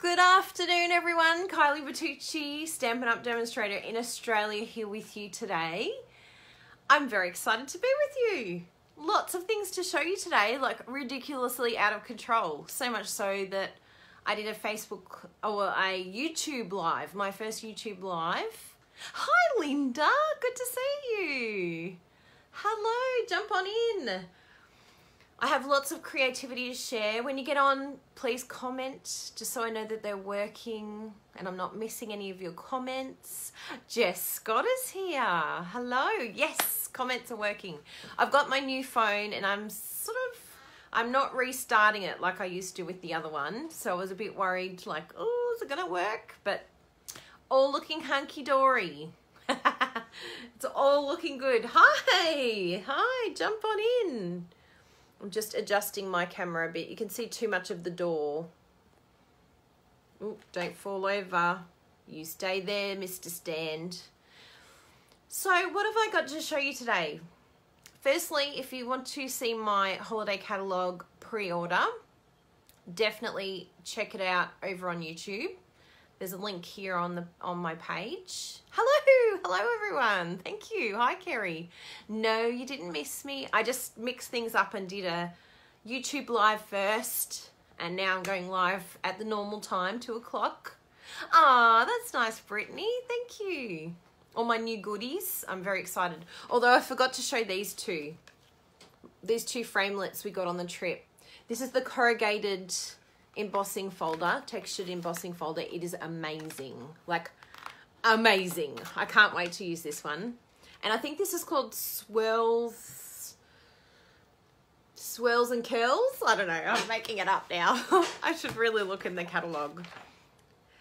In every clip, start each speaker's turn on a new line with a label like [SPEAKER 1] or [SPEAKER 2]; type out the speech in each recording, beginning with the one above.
[SPEAKER 1] Good afternoon, everyone. Kylie Bertucci, Stampin' Up! Demonstrator in Australia, here with you today. I'm very excited to be with you. Lots of things to show you today, like ridiculously out of control. So much so that I did a Facebook or a YouTube live, my first YouTube live. Hi, Linda. Good to see you. Hello, jump on in. I have lots of creativity to share. When you get on, please comment, just so I know that they're working and I'm not missing any of your comments. Jess Scott is here. Hello. Yes, comments are working. I've got my new phone and I'm not restarting it like I used to with the other one. So I was a bit worried, like, oh, is it gonna work? But all looking hunky-dory. It's all looking good. Hi, jump on in. I'm just adjusting my camera a bit. You can see too much of the door. Ooh, don't fall over. You stay there, Mr. Stand. So what have I got to show you today? Firstly, if you want to see my holiday catalogue pre-order, definitely check it out over on YouTube. There's a link here on my page. Hello everyone. Thank you. Hi, Kerry. No, you didn't miss me. I just mixed things up and did a YouTube live first, and now I'm going live at the normal time, 2 o'clock. Ah, that's nice, Brittany. Thank you. All my new goodies. I'm very excited. Although I forgot to show these two. These two framelits we got on the trip. This is the corrugated embossing folder, textured embossing folder. It is amazing, like amazing. I can't wait to use this one. And I think this is called Swirls and Curls. I don't know, I'm making it up now. I should really look in the catalogue.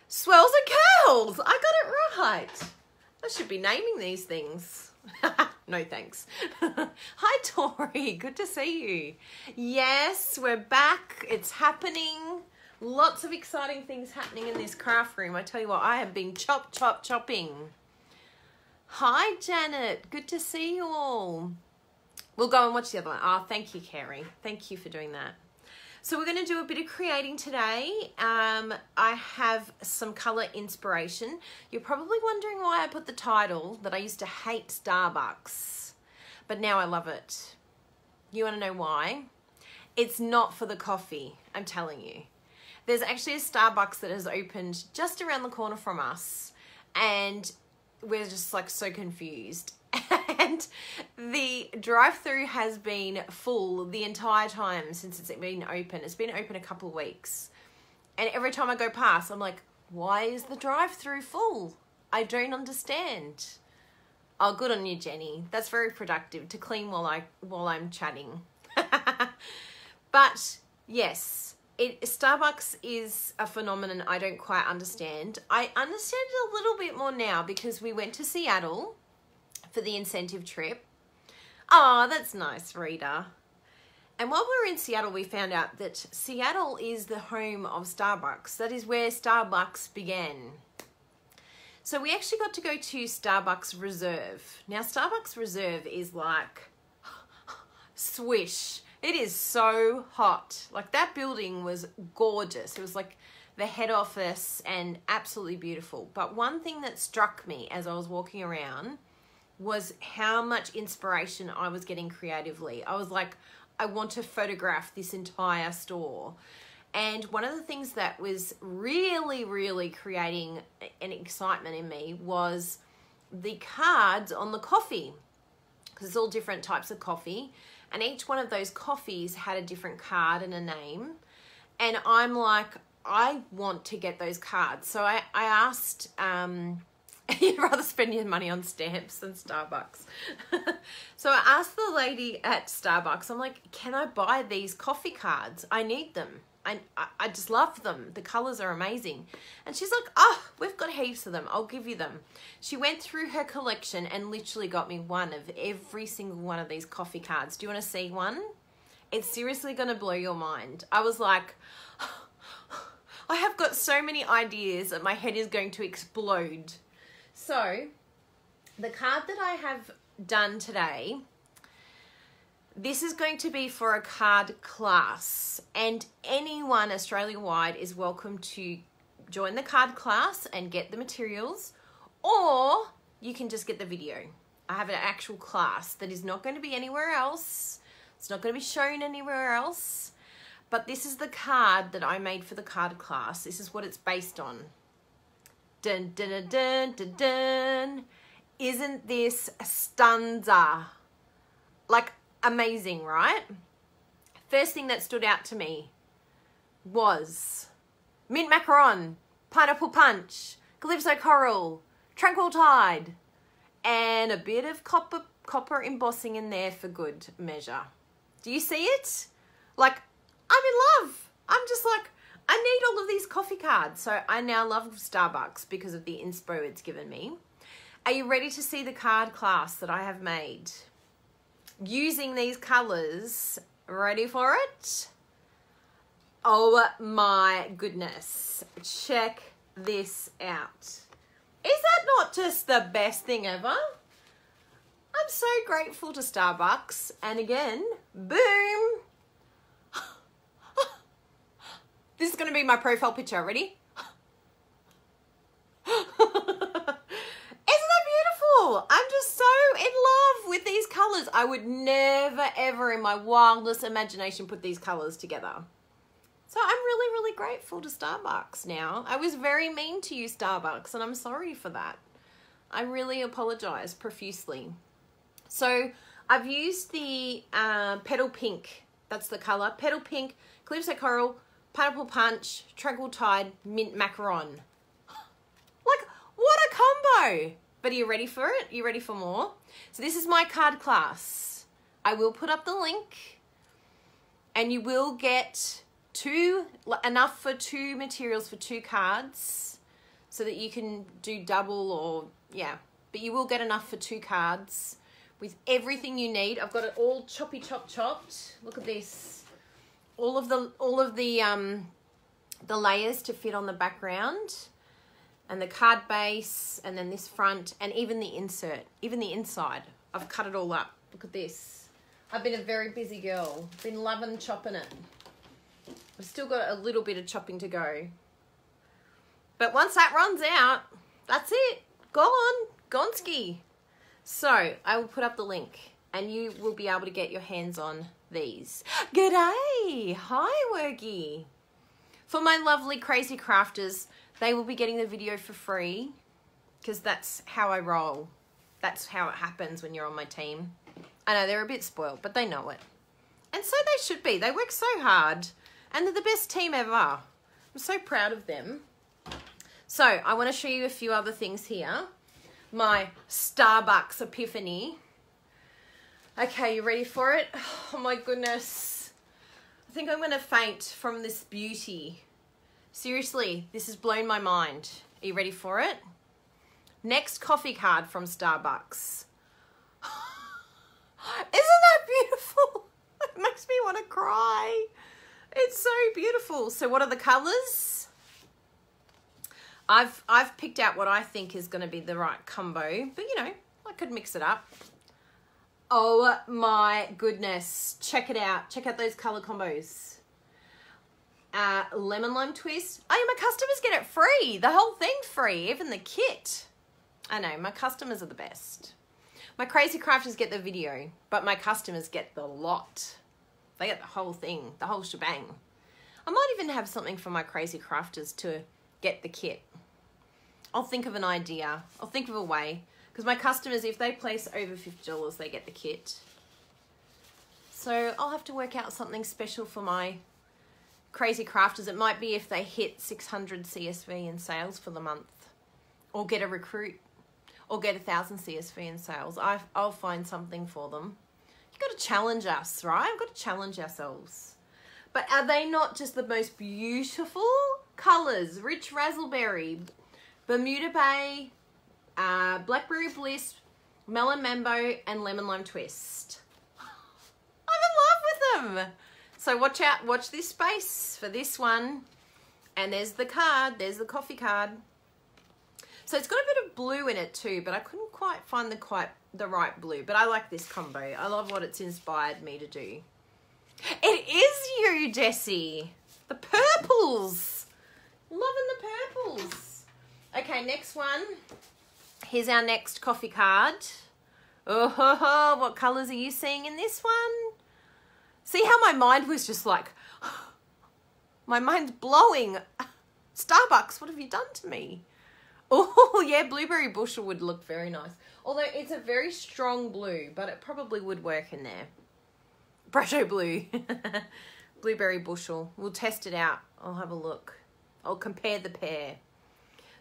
[SPEAKER 1] Swirls and Curls, I got it right. I should be naming these things. No thanks. Hi Tori, good to see you. Yes, we're back. It's happening. Lots of exciting things happening in this craft room. I tell you what, I have been chopping. Hi Janet, good to see you all. We'll go and watch the other one. Oh, thank you, Carrie. Thank you for doing that. So we're going to do a bit of creating today. I have some color inspiration. You're probably wondering why I put the title that I used to hate Starbucks, but now I love it. You want to know why? It's not for the coffee, I'm telling you. There's actually a Starbucks that has opened just around the corner from us, and we're just like so confused. And the drive-through has been full the entire time since it's been open. It's been open a couple of weeks. And every time I go past, I'm like, why is the drive-through full? I don't understand. Oh, good on you, Jenny. That's very productive to clean while I'm chatting. But yes, Starbucks is a phenomenon I don't quite understand. I understand it a little bit more now because we went to Seattle for the incentive trip. Oh, that's nice, Rita. And while we were in Seattle, we found out that Seattle is the home of Starbucks. That is where Starbucks began. So we actually got to go to Starbucks Reserve. Now, Starbucks Reserve is like, swish. It is so hot. Like, that building was gorgeous. It was like the head office and absolutely beautiful. But one thing that struck me as I was walking around was how much inspiration I was getting creatively. I was like, I want to photograph this entire store. And one of the things that was really creating an excitement in me was the cards on the coffee, because it's all different types of coffee, and each one of those coffees had a different card and a name. And I'm like, I want to get those cards. So I asked, you'd rather spend your money on stamps than Starbucks. So I asked the lady at Starbucks, I'm like, can I buy these coffee cards? I need them. I just love them. The colors are amazing. And she's like, oh, we've got heaps of them. I'll give you them. She went through her collection and literally got me one of every single one of these coffee cards. Do you want to see one? It's seriously going to blow your mind. I was like, I have got so many ideas that my head is going to explode. So the card that I have done today, this is going to be for a card class, and anyone Australia-wide is welcome to join the card class and get the materials, or you can just get the video. I have an actual class that is not going to be anywhere else. It's not going to be shown anywhere else. But this is the card that I made for the card class. This is what it's based on. Dun, dun, dun, dun, dun, dun. Isn't this a stanza? Like, amazing, right? First thing that stood out to me was mint macaron, pineapple punch, calypso coral, tranquil tide, and a bit of copper embossing in there for good measure. Do you see it? Like, I'm in love. I'm just like, I need all of these coffee cards. So I now love Starbucks because of the inspo it's given me. Are you ready to see the card class that I have made? Using these colors. Ready for it? Oh my goodness. Check this out. Is that not just the best thing ever? I'm so grateful to Starbucks. And again, boom. This is going to be my profile picture. Ready? Isn't that beautiful? I'm just so in love with these colors. I would never, ever in my wildest imagination put these colors together. So I'm really, really grateful to Starbucks now. I was very mean to you, Starbucks, and I'm sorry for that. I really apologize profusely. So I've used the Petal Pink. That's the color. Petal Pink, Calypso Coral, Pineapple Punch, Tranquil Tide, Mint Macaron. Like, what a combo! But are you ready for it? Are you ready for more? So this is my card class. I will put up the link, and you will get enough for 2 materials for 2 cards, so that you can do double or, yeah. But you will get enough for 2 cards with everything you need. I've got it all chopped. Look at this. All of the layers to fit on the background, and the card base, and then this front, and even the insert, even the inside. I've cut it all up. Look at this. I've been a very busy girl. Been loving chopping it. I've still got a little bit of chopping to go. But once that runs out, that's it. Gone. Gonski. So I will put up the link, and you will be able to get your hands on these. G'day! Hi, Wergy. For my lovely crazy crafters, they will be getting the video for free, because that's how I roll. That's how it happens when you're on my team. I know they're a bit spoiled, but they know it. And so they should be. They work so hard, and they're the best team ever. I'm so proud of them. So I want to show you a few other things here. My Starbucks epiphany. Okay, you ready for it? Oh my goodness. I think I'm going to faint from this beauty. Seriously, this has blown my mind. Are you ready for it? Next coffee card from Starbucks. Isn't that beautiful? It makes me want to cry. It's so beautiful. So what are the colors? I've picked out what I think is going to be the right combo, but you know, I could mix it up. Oh my goodness. Check it out. Check out those color combos. Lemon lime twist. Oh, yeah, my customers get it free. The whole thing free, even the kit. I know, my customers are the best. My crazy crafters get the video, but my customers get the lot. They get the whole thing, the whole shebang. I might even have something for my crazy crafters to get the kit. I'll think of an idea. I'll think of a way. Because my customers, if they place over $50, they get the kit. So I'll have to work out something special for my crazy crafters. It might be if they hit 600 CSV in sales for the month. Or get a recruit. Or get 1,000 CSV in sales. I'll find something for them. You've got to challenge us, right? We've got to challenge ourselves. But are they not just the most beautiful colours? Rich Razzleberry, Bermuda Bay, Blackberry Bliss, Melon Mambo, and Lemon Lime Twist. I'm in love with them. So watch out, watch this space for this one. And there's the card, there's the coffee card. So it's got a bit of blue in it too, but I couldn't quite find the right blue. But I like this combo. I love what it's inspired me to do. It is you, Jessie. The purples. Loving the Okay, next one. Here's our next coffee card. Oh, what colours are you seeing in this one? See how my mind was just like, my mind's blowing. Starbucks, what have you done to me? Oh, yeah, blueberry bushel would look very nice. Although it's a very strong blue, but it probably would work in there. Brasho blue. Blueberry bushel. We'll test it out. I'll have a look. I'll compare the pair.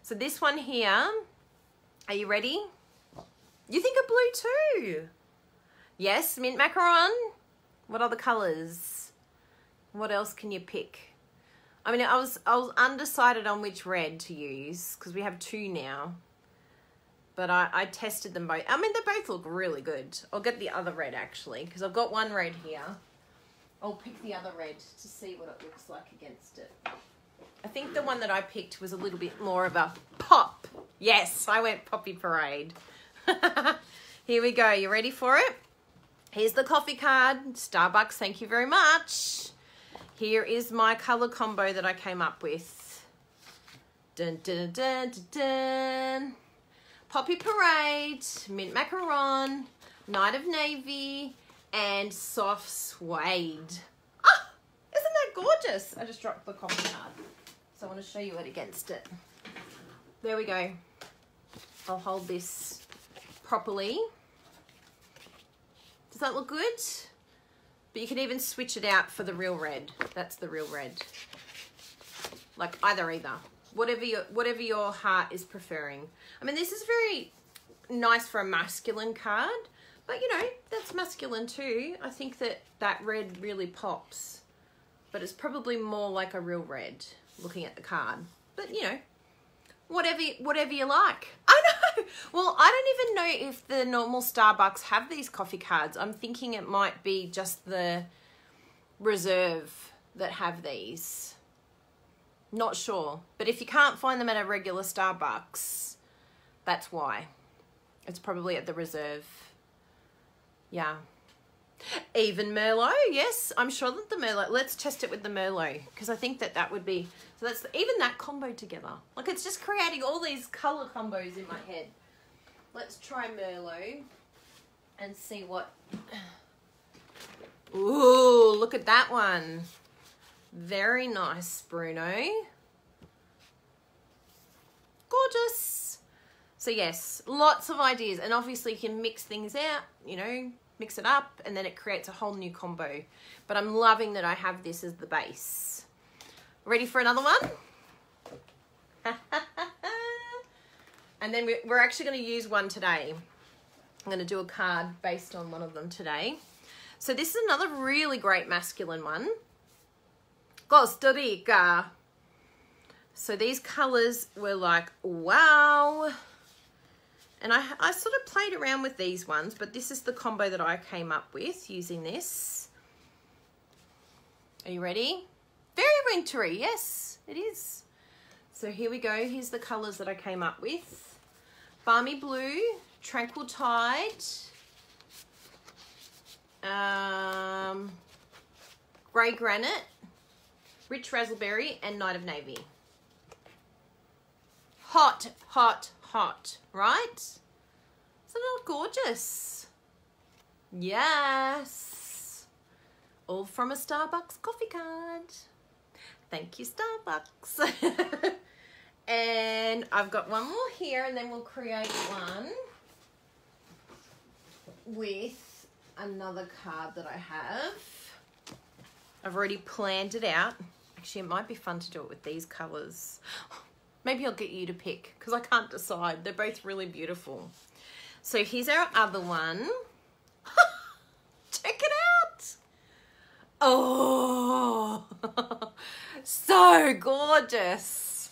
[SPEAKER 1] So this one here, are you ready? You think of blue too? Yes, mint macaron. What other colours? What else can you pick? I mean, I was undecided on which red to use because we have two now. But I tested them both. I mean, they both look really good. I'll get the other red actually because I've got one red here. I'll pick the other red to see what it looks like against it. I think the one that I picked was a little bit more of a pop. Yes, I went Poppy Parade. Here we go. You ready for it? Here's the coffee card. Starbucks, thank you very much. Here is my colour combo that I came up with. Dun, dun, dun, dun, dun. Poppy Parade, mint macaron, night of navy, and soft suede. Ah, isn't that gorgeous? I just dropped the coffee card. So I want to show you it against it. There we go. I'll hold this properly. Does that look good? But you can even switch it out for the real red. That's the real red. Like either. Whatever your heart is preferring. I mean, this is very nice for a masculine card, but you know, that's masculine too. I think that red really pops, but it's probably more like a real red looking at the card. But you know, whatever you like. I know. Well, I don't even know if the normal Starbucks have these coffee cards. I'm thinking it might be just the Reserve that have these. Not sure. But if you can't find them at a regular Starbucks, that's why. It's probably at the Reserve. Yeah. Even Merlot, yes. I'm sure that the Merlot, let's test it with the Merlot because I think that would be, so that's even that combo together. Like it's just creating all these colour combos in my head. Let's try Merlot and see what, ooh, look at that one. Very nice, Bruno. Gorgeous. So yes, lots of ideas. And obviously you can mix things out, you know, mix it up, and then it creates a whole new combo. But I'm loving that I have this as the base. Ready for another one? And then we're actually going to use one today. I'm going to do a card based on one of them today. So this is another really great masculine one. Costa Rica. So these colors were like, wow. And I sort of played around with these ones, but this is the combo that I came up with using this. Are you ready? Very wintry, yes, it is. So here we go. Here's the colors that I came up with. Balmy Blue, Tranquil Tide, Grey Granite, Rich Razzleberry, and Night of Navy. Hot, hot, hot, right? Isn't it gorgeous? Yes. All from a Starbucks coffee card. Thank you, Starbucks. And I've got one more here, and then we'll create one with another card that I have. I've already planned it out. Actually, it might be fun to do it with these colours. Maybe I'll get you to pick because I can't decide. They're both really beautiful. So here's our other one. Check it out. Oh, so gorgeous.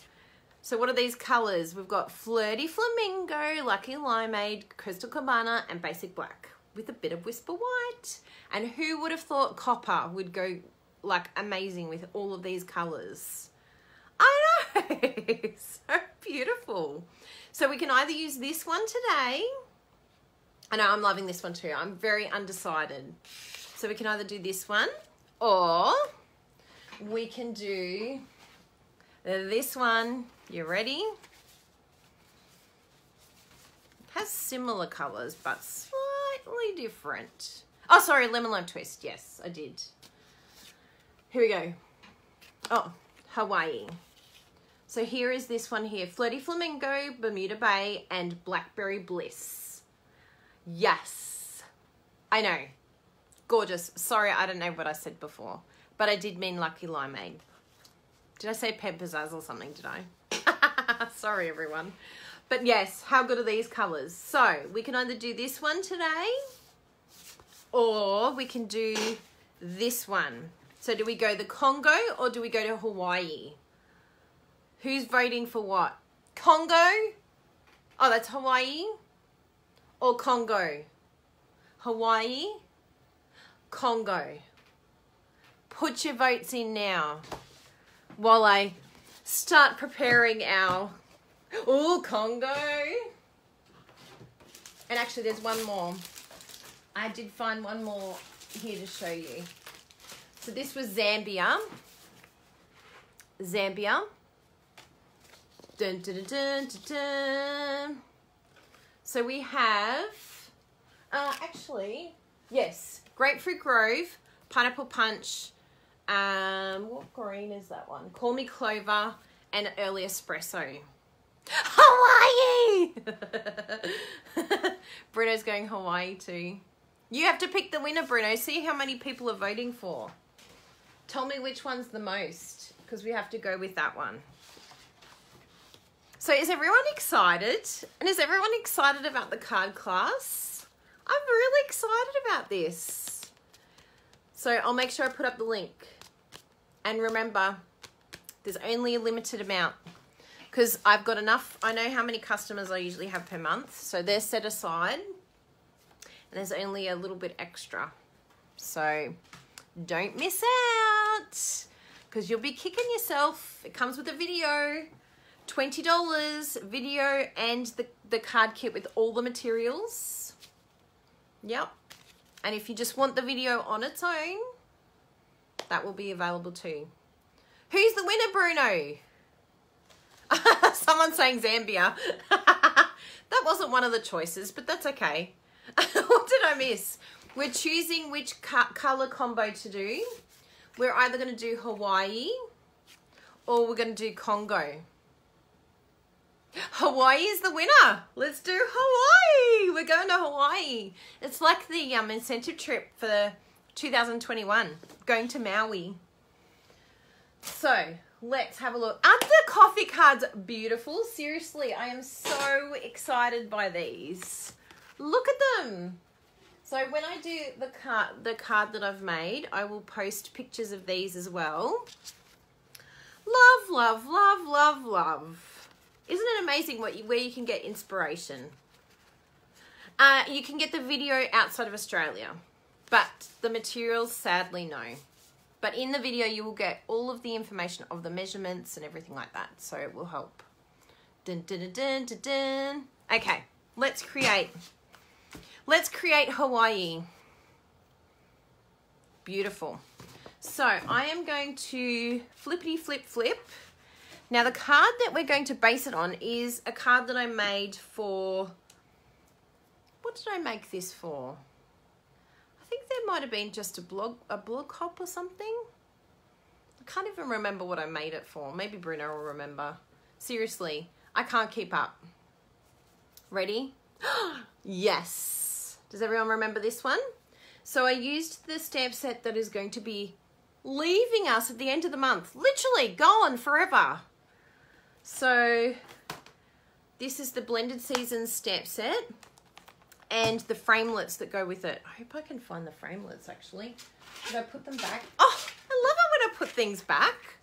[SPEAKER 1] So what are these colours? We've got Flirty Flamingo, Lucky Limeade, Crystal Cabana, and Basic Black with a bit of Whisper White. And who would have thought copper would go like amazing with all of these colours? I know, so beautiful. So we can either use this one today. I know I'm loving this one too. I'm very undecided. So we can either do this one or we can do this one. You ready? has similar colours, but slightly different. Oh, sorry, lemon lime twist. Yes, I did. Here we go. Oh, Hawaii. So here is this one here. Flirty Flamingo, Bermuda Bay, and Blackberry Bliss. Yes. I know. Gorgeous. Sorry, I don't know what I said before. But I did mean Lucky Limeade. Did I say Ped Pizzazz or something, did I? Sorry, everyone. But yes, how good are these colours? So, we can either do this one today, or we can do this one. So, do we go the Congo, or do we go to Hawaii? Who's voting for what? Congo? Oh, that's Hawaii? Or Congo? Hawaii? Congo. Put your votes in now while I start preparing our... Oh, Congo. And actually, there's one more. I did find one more here to show you. So this was Zambia. Zambia. Dun, dun, dun, dun, dun, dun. So we have, actually, yes, Grapefruit Grove, Pineapple Punch, what green is that one? Call Me Clover, and Early Espresso. Hawaii! Bruno's going Hawaii too. You have to pick the winner, Bruno. See how many people are voting for. Tell me which one's the most, because we have to go with that one. So is everyone excited? And is everyone excited about the card class? I'm really excited about this. So I'll make sure I put up the link. And remember, there's only a limited amount, because I've got enough. I know how many customers I usually have per month, so they're set aside, and there's only a little bit extra. So don't miss out, because you'll be kicking yourself. It comes with a video, $20 video, and the card kit with all the materials. Yep. And if you just want the video on its own, that will be available too. Who's the winner, Bruno? Someone's saying Zambia. That wasn't one of the choices, but that's okay. What did I miss? We're choosing which color combo to do. We're either going to do Hawaii or we're going to do Congo. Hawaii is the winner. Let's do Hawaii. We're going to Hawaii. It's like the incentive trip for 2021, going to Maui. So let's have a look. Aren't the coffee cards beautiful? Seriously, I am so excited by these. Look at them. So when I do the card that I've made, I will post pictures of these as well. Love, love, love, love, love. Isn't it amazing where you can get inspiration? You can get the video outside of Australia, but the materials, sadly, no. But in the video, you will get all of the information of the measurements and everything like that, so it will help. Dun, dun, dun, dun, dun, dun. Okay, let's create Hawaii. Beautiful. So I am going to flippity flip flip. Now the card that we're going to base it on is a card that I made for, what did I make this for? I think there might have been just a blog hop or something. I can't even remember what I made it for. Maybe Bruno will remember. Seriously, I can't keep up. Ready? Yes. Does everyone remember this one? So I used the stamp set that is going to be leaving us at the end of the month. Literally gone forever. So this is the Blended Seasons stamp set and the framelits that go with it. I hope I can find the framelits actually. Did I put them back? Oh, I love it when I put things back.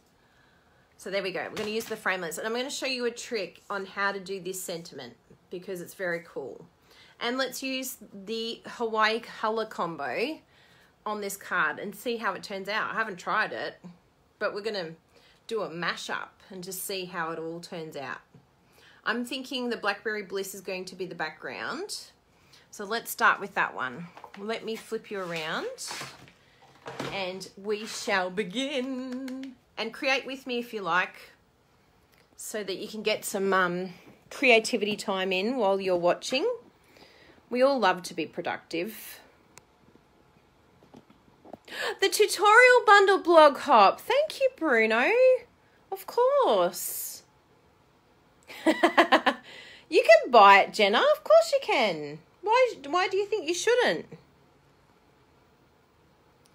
[SPEAKER 1] So there we go. We're going to use the framelits, and I'm going to show you a trick on how to do this sentiment because it's very cool. And let's use the Hawaii color combo on this card and see how it turns out. I haven't tried it, but we're going to do a mashup and just see how it all turns out. I'm thinking the Blackberry Bliss is going to be the background. So let's start with that one. Let me flip you around and we shall begin. And create with me if you like, so that you can get some creativity time in while you're watching. We all love to be productive. The tutorial bundle blog hop. Thank you, Bruno. Of course. You can buy it, Jenna. Of course you can. Why do you think you shouldn't?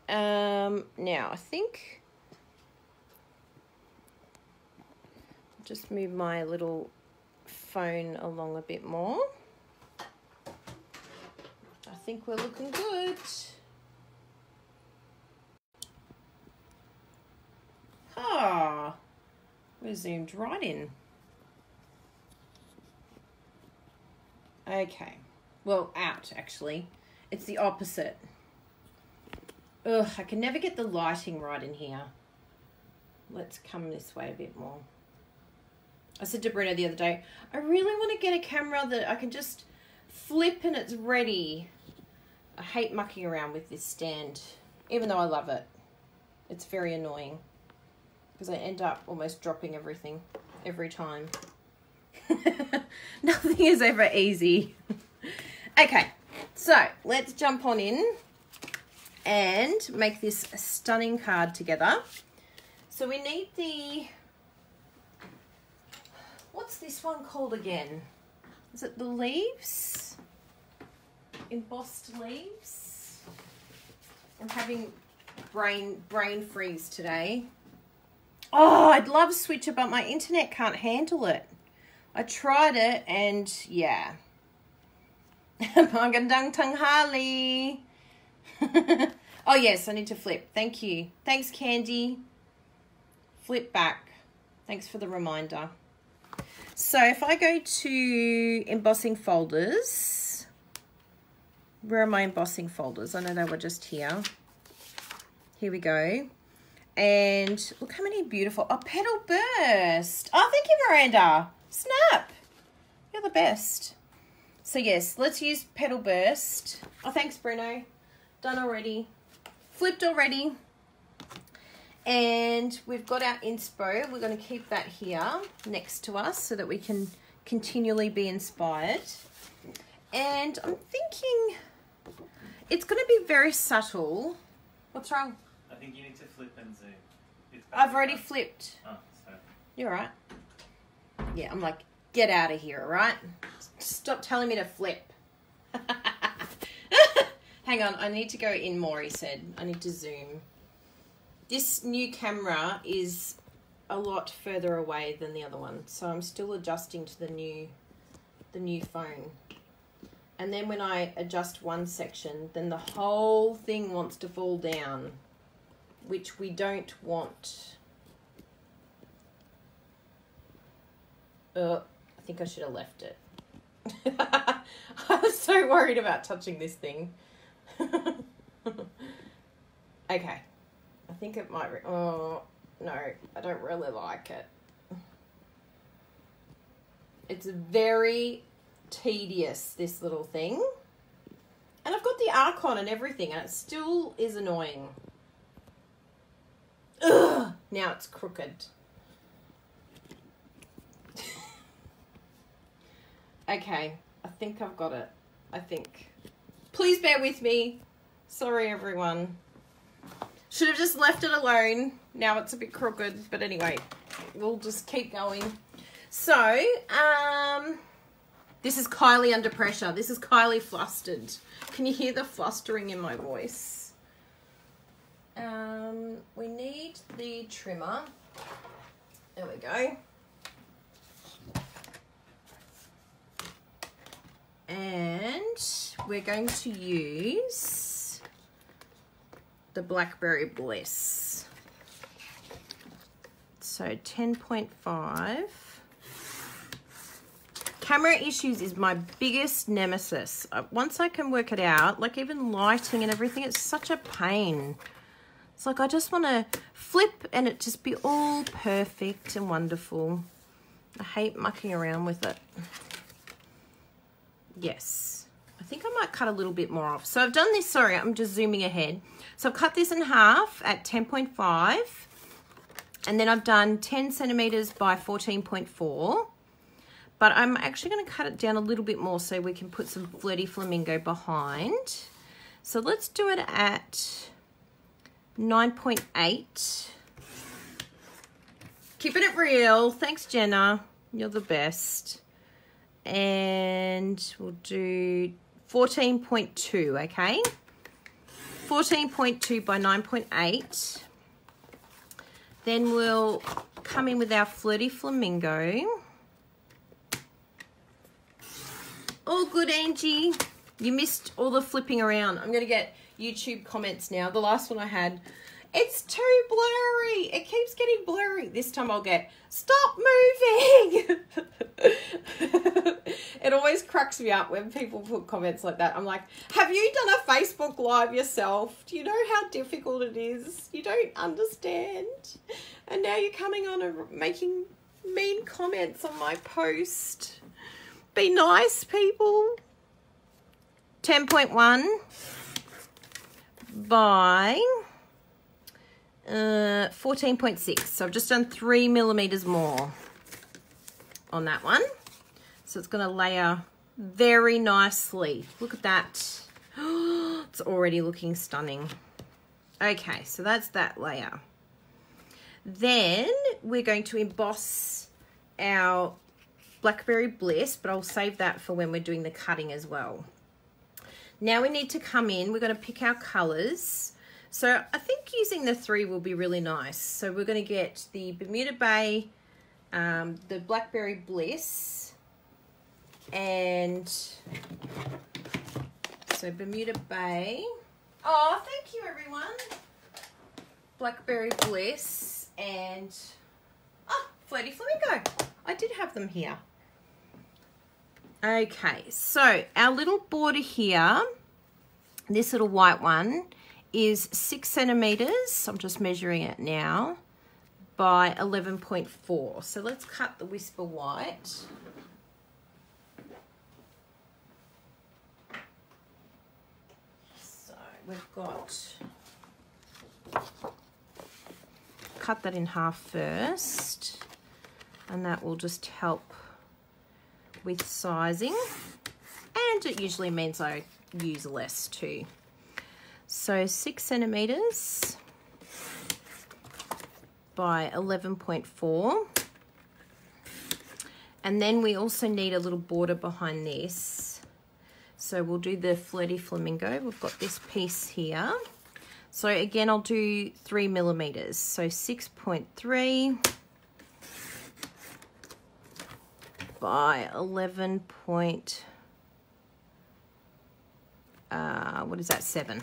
[SPEAKER 1] Now, I think... just move my little phone along a bit more. I think we're looking good. Ah, we're zoomed right in. Okay. Well, out, actually. It's the opposite. Ugh, I can never get the lighting right in here. Let's come this way a bit more. I said to Bruno the other day, I really want to get a camera that I can just flip and it's ready. I hate mucking around with this stand, even though I love it. It's very annoying because I end up almost dropping everything every time. Nothing is ever easy. Okay, so let's jump on in and make this stunning card together. So we need the... what's this one called again? Is it the leaves? Embossed leaves? I'm having brain freeze today. Oh, I'd love Switcher, but my internet can't handle it. I tried it and yeah. Magandang tanghali. Oh yes, I need to flip. Thank you. Thanks, Candy. Flip back. Thanks for the reminder. So if I go to embossing folders, where are my embossing folders? I know they were just here. Here we go. And look how many beautiful, oh, Petal Burst. Oh, thank you, Miranda. Snap. You're the best. So yes, let's use Petal Burst. Oh, thanks, Bruno. Done already. Flipped already. And we've got our inspo. We're going to keep that here next to us so that we can continually be inspired. And I'm thinking it's going to be very subtle. What's wrong?
[SPEAKER 2] I think you need to flip and zoom.
[SPEAKER 1] I've already flipped.
[SPEAKER 2] Oh, sorry.
[SPEAKER 1] You're all right. Yeah, I'm like, get out of here, all right? Stop telling me to flip. Hang on, I need to go in more, he said. I need to zoom. This new camera is a lot further away than the other one, so I'm still adjusting to the new phone. And then when I adjust one section, then the whole thing wants to fall down, which we don't want. I think I should have left it. I was so worried about touching this thing. Okay. I think it might... oh, no. I don't really like it. It's very tedious, this little thing. And I've got the arc on and everything, and it still is annoying. Ugh! Now it's crooked. Okay. I think I've got it. I think. Please bear with me. Sorry, everyone. Should have just left it alone. Now it's a bit crooked, but anyway, we'll just keep going. So, this is Kylie under pressure. This is Kylie flustered. Can you hear the flustering in my voice? We need the trimmer. There we go. And we're going to use the Blackberry Bliss. So 10.5. Camera issues is my biggest nemesis. Once I can work it out, like even lighting and everything, it's such a pain. It's like I just want to flip and it just be all perfect and wonderful. I hate mucking around with it. Yes, I think I might cut a little bit more off. So I've done this, sorry, I'm just zooming ahead. So I've cut this in half at 10.5 and then I've done 10 centimeters by 14.4. but I'm actually going to cut it down a little bit more so we can put some Flirty Flamingo behind. So let's do it at 9.8. Keeping it real. Thanks, Jenna. You're the best. And we'll do 14.2, okay? 14.2 by 9.8. Then we'll come in with our Flirty Flamingo. All good, Angie. You missed all the flipping around. I'm going to get YouTube comments now. The last one I had, it's too blurry. It keeps getting blurry. This time I'll get, stop moving. It always cracks me up when people put comments like that. I'm like, have you done a Facebook Live yourself? Do you know how difficult it is? You don't understand. And now you're coming on and making mean comments on my post. Be nice, people. 10.1 by 14.6. So I've just done 3 millimeters more on that one. So it's going to layer very nicely. Look at that. It's already looking stunning. Okay, so that's that layer. Then we're going to emboss our Blackberry Bliss, but I'll save that for when we're doing the cutting as well. Now we need to come in. We're going to pick our colors. So I think using the 3 will be really nice. So we're going to get the Bermuda Bay, the Blackberry Bliss, and so Bermuda Bay. Oh, thank you, everyone. Blackberry Bliss and Flirty Flamingo. I did have them here. Okay, so our little border here, this little white one, is 6 centimeters. I'm just measuring it now by 11.4. So let's cut the Whisper White. So we've got, cut that in half first, and that will just help with sizing, and it usually means I use less too. So 6 centimeters by 11.4, and then we also need a little border behind this. So we'll do the Flirty Flamingo. We've got this piece here. So again, I'll do 3 millimeters. So 6.3 by 11 point, what is that, 7.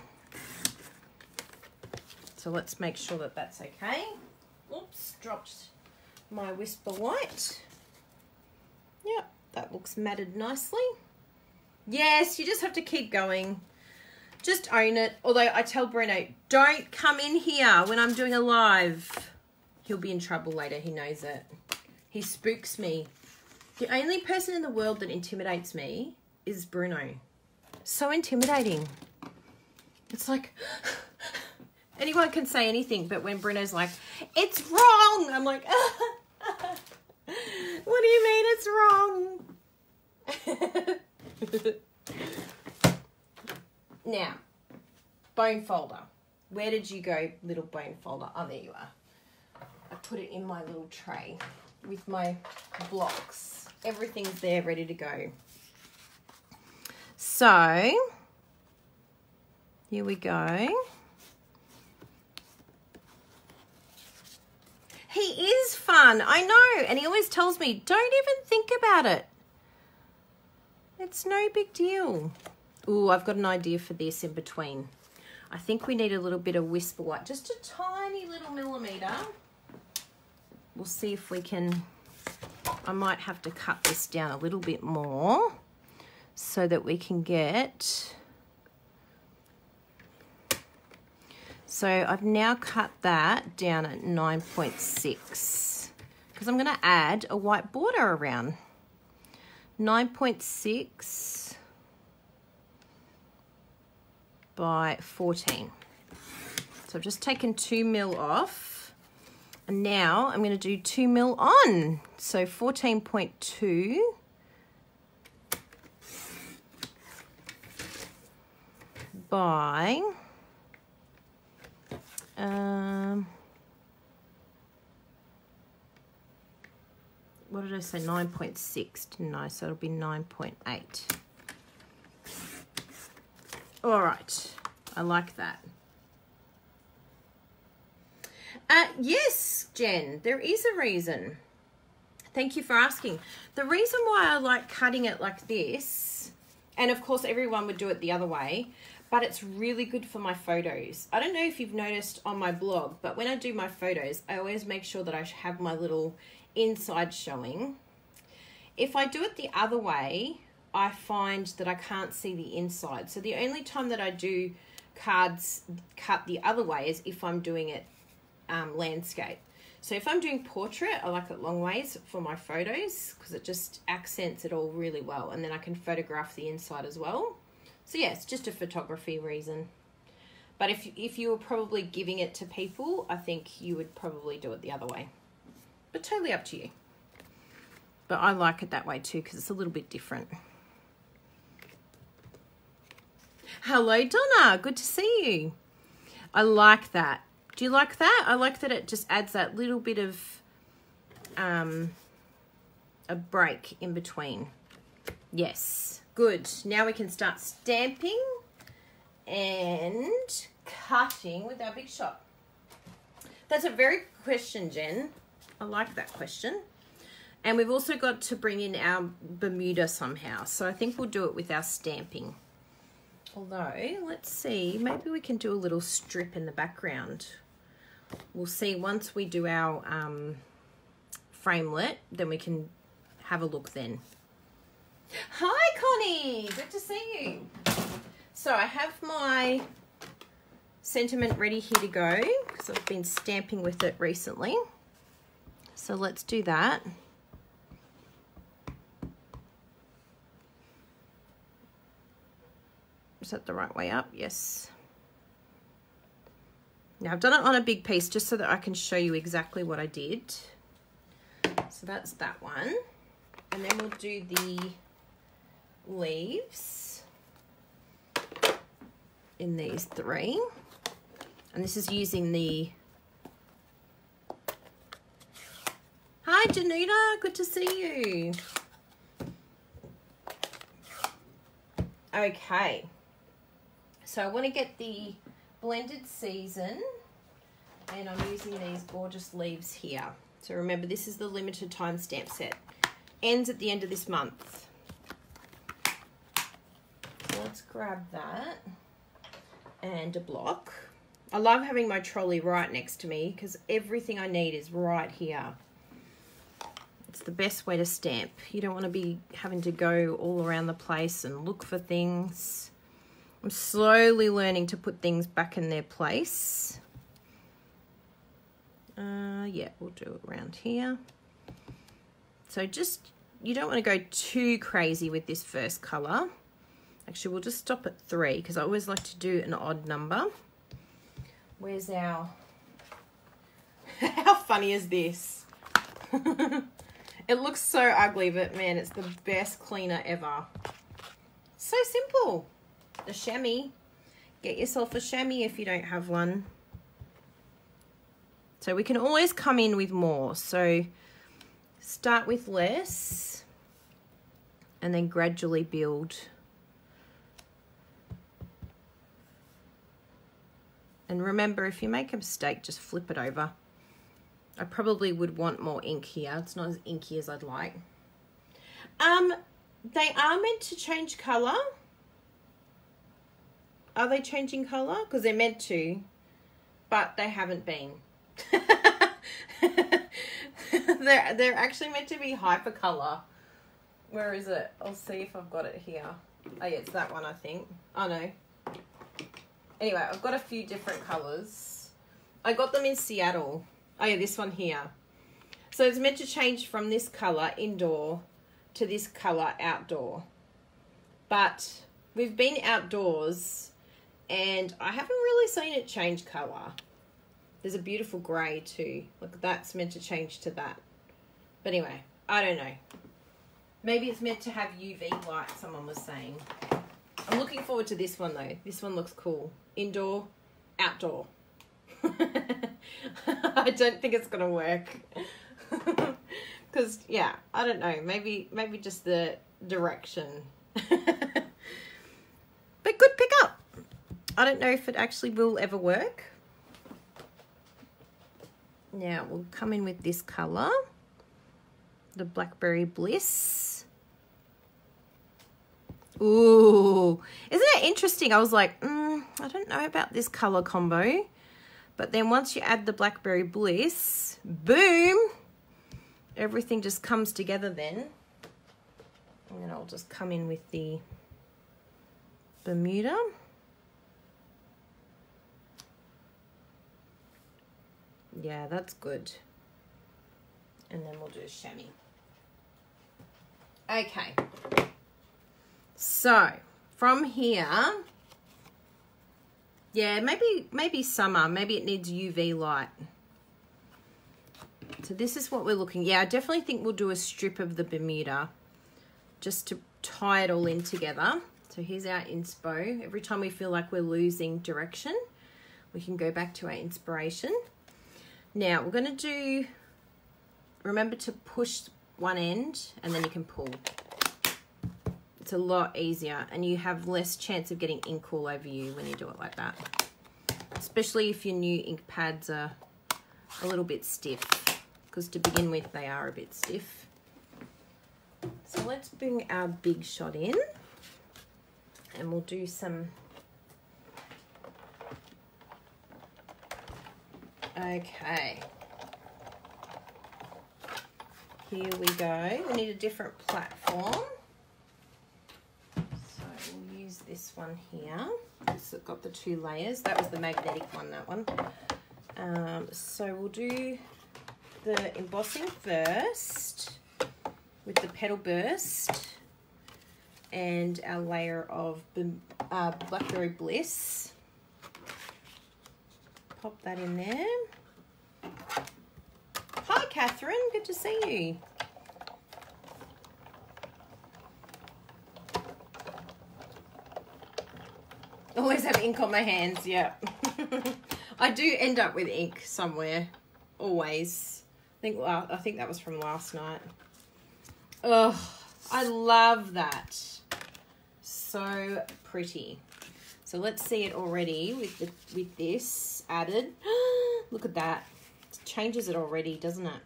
[SPEAKER 1] So let's make sure that that's okay. Oops, dropped my Whisper White. Yep, that looks matted nicely. Yes, you just have to keep going. Just own it. Although I tell Bruno, don't come in here when I'm doing a live. He'll be in trouble later, he knows it. He spooks me. The only person in the world that intimidates me is Bruno. So intimidating. It's like, anyone can say anything, but when Bruno's like, it's wrong, I'm like, what do you mean it's wrong? Now, bone folder. Where did you go, little bone folder? Oh, there you are. I put it in my little tray with my blocks. Everything's there ready to go. So, here we go. He is fun, I know, and he always tells me, don't even think about it. It's no big deal. Ooh, I've got an idea for this in between. I think we need a little bit of Whisper White, just a tiny little millimeter. We'll see if we can, I might have to cut this down a little bit more so that we can get, so I've now cut that down at 9.6 because I'm going to add a white border around. 9.6 by 14. So I've just taken 2 mil off, and now I'm going to do 2 mil on. So 14.2 by what did I say? 9.6, didn't I? So it'll be 9.8. All right. I like that. Yes, Jen, there is a reason. Thank you for asking. The reason why I like cutting it like this, and of course everyone would do it the other way, but it's really good for my photos. I don't know if you've noticed on my blog, but when I do my photos, I always make sure that I have my little inside showing. If I do it the other way, I find that I can't see the inside. So the only time that I do cards cut the other way is if I'm doing it landscape. So if I'm doing portrait, I like it long ways for my photos because it just accents it all really well, and then I can photograph the inside as well. So yeah, it's just a photography reason. But if you were probably giving it to people, I think you would probably do it the other way. But totally up to you. But I like it that way too because it's a little bit different. Hello, Donna. Good to see you. I like that. Do you like that? I like that it just adds that little bit of a break in between. Yes. Good. Now we can start stamping and cutting with our Big Shot. That's a very good question, Jen. I like that question. And we've also got to bring in our Bermuda somehow. So I think we'll do it with our stamping. Although, let's see, maybe we can do a little strip in the background. We'll see once we do our framelit, then we can have a look then. Hi, Connie. Good to see you. So I have my sentiment ready here to go because I've been stamping with it recently. So let's do that. Is that the right way up? Yes. Now I've done it on a big piece just so that I can show you exactly what I did. So that's that one. And then we'll do the leaves in these three. And this is using the... Hi, Janita. Good to see you. Okay. So I want to get the blended season, and I'm using these gorgeous leaves here. So remember, this is the limited time stamp set. Ends at the end of this month. So let's grab that and a block. I love having my trolley right next to me because everything I need is right here. It's the best way to stamp. You don't want to be having to go all around the place and look for things. I'm slowly learning to put things back in their place. Yeah, we'll do it around here. So just, you don't want to go too crazy with this first colour. Actually, we'll just stop at 3 because I always like to do an odd number. Where's our... How funny is this? It looks so ugly, but man, it's the best cleaner ever. So simple. The chamois. Get yourself a chamois if you don't have one. So we can always come in with more. So start with less and then gradually build. And remember, if you make a mistake, just flip it over. I probably would want more ink here. It's not as inky as I'd like. They are meant to change colour. Are they changing colour? Because they're meant to, but they haven't been. they're actually meant to be hypercolour. Where is it? I'll see if I've got it here. Oh yeah, it's that one, I think. Oh no. Anyway, I've got a few different colours. I got them in Seattle. Oh yeah, this one here. So it's meant to change from this colour indoor to this colour outdoor. But we've been outdoors and I haven't really seen it change colour. There's a beautiful grey too. Look, that's meant to change to that. But anyway, I don't know. Maybe it's meant to have UV light, someone was saying. I'm looking forward to this one though. This one looks cool. Indoor, outdoor. I don't think it's going to work. Because, yeah, I don't know. Maybe just the direction. But good pickup. I don't know if it actually will ever work. Now, we'll come in with this colour. The Blackberry Bliss. Ooh. Isn't it interesting? I was like, I don't know about this colour combo. But then once you add the Blackberry Bliss, boom, everything just comes together then. And then I'll just come in with the Bermuda. Yeah, that's good. And then we'll do a chamois. Okay. So, from here... Yeah, maybe summer. Maybe it needs UV light. So this is what we're looking. Yeah, I definitely think we'll do a strip of the Bermuda just to tie it all in together. So here's our inspo. Every time we feel like we're losing direction, we can go back to our inspiration. Now we're going to do, remember to push one end and then you can pull. It's a lot easier and you have less chance of getting ink all over you when you do it like that. Especially if your new ink pads are a little bit stiff, because to begin with they are a bit stiff. So let's bring our big shot in and we'll do some, okay. Here we go. We need a different platform. This one here. It's got the 2 layers. That was the magnetic one, that one. So we'll do the embossing first with the Petal Burst and our layer of Blackberry Bliss. Pop that in there. Hi, Catherine. Good to see you. Always have ink on my hands, yeah. I do end up with ink somewhere, always. I think that was from last night. Oh, I love that. So pretty. So let's see it already with this added. Look at that. It changes it already, doesn't it?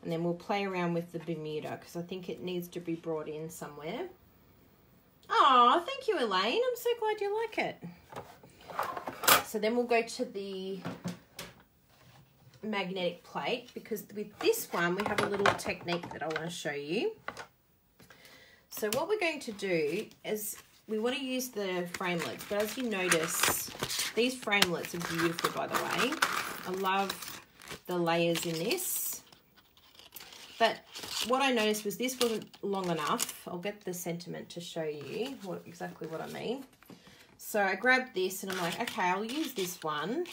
[SPEAKER 1] And then we'll play around with the Bermuda because I think it needs to be brought in somewhere. Oh, thank you, Elaine. I'm so glad you like it. So then we'll go to the magnetic plate because with this one, we have a little technique that I want to show you. So what we're going to do is we want to use the framelits, but as you notice, these framelits are beautiful, by the way. I love the layers in this. But what I noticed was this wasn't long enough. I'll get the sentiment to show you exactly what I mean. So I grabbed this and I'm like, okay, I'll use this one.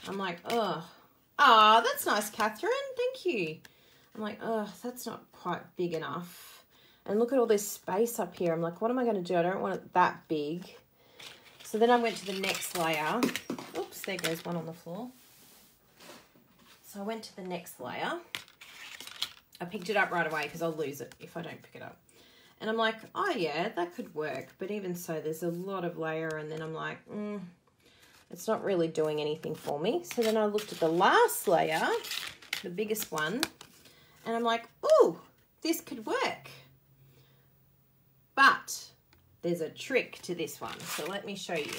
[SPEAKER 1] I'm like, oh, that's nice, Catherine. Thank you. I'm like, oh, that's not quite big enough. And look at all this space up here. I'm like, what am I going to do? I don't want it that big. So then I went to the next layer. Oops, there goes one on the floor. So I went to the next layer. I picked it up right away because I'll lose it if I don't pick it up. And I'm like, oh yeah, that could work. But even so, there's a lot of layer and then I'm like, it's not really doing anything for me. So then I looked at the last layer, the biggest one, and I'm like, ooh, this could work. But there's a trick to this one. So let me show you.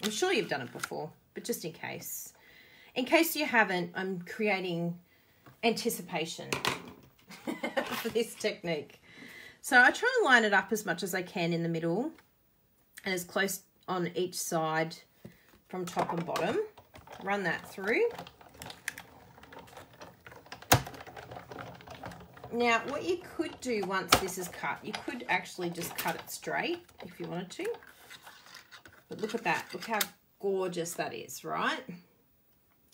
[SPEAKER 1] I'm sure you've done it before, but just in case. In case you haven't, I'm creating anticipation for this technique. So I try and line it up as much as I can in the middle and as close on each side from top and bottom. Run that through. Now, what you could do once this is cut, you could actually just cut it straight if you wanted to. But look at that. Look how gorgeous that is, right?